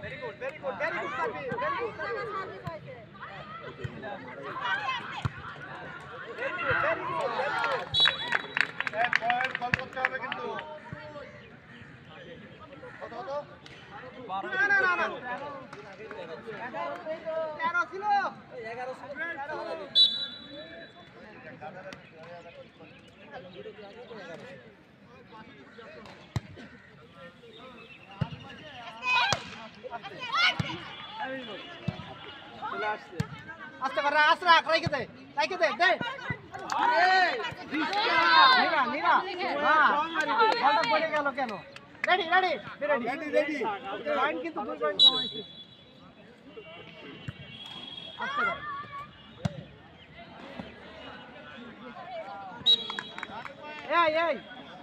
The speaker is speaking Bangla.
very good very good very good service very good very good very good এক পয়েন্ট গোল করতে হবে কিন্তু কত কত না না না না 11 ছিল 11 আস্তে করে আস্তে রাখ রেখে দে দে আরে নিরা নিরা হ্যাঁ বলটা পড়ে গেল কেন ready ready ready ready point কিন্তু 2 পয়েন্ট কমাইছে আস্তে কর এই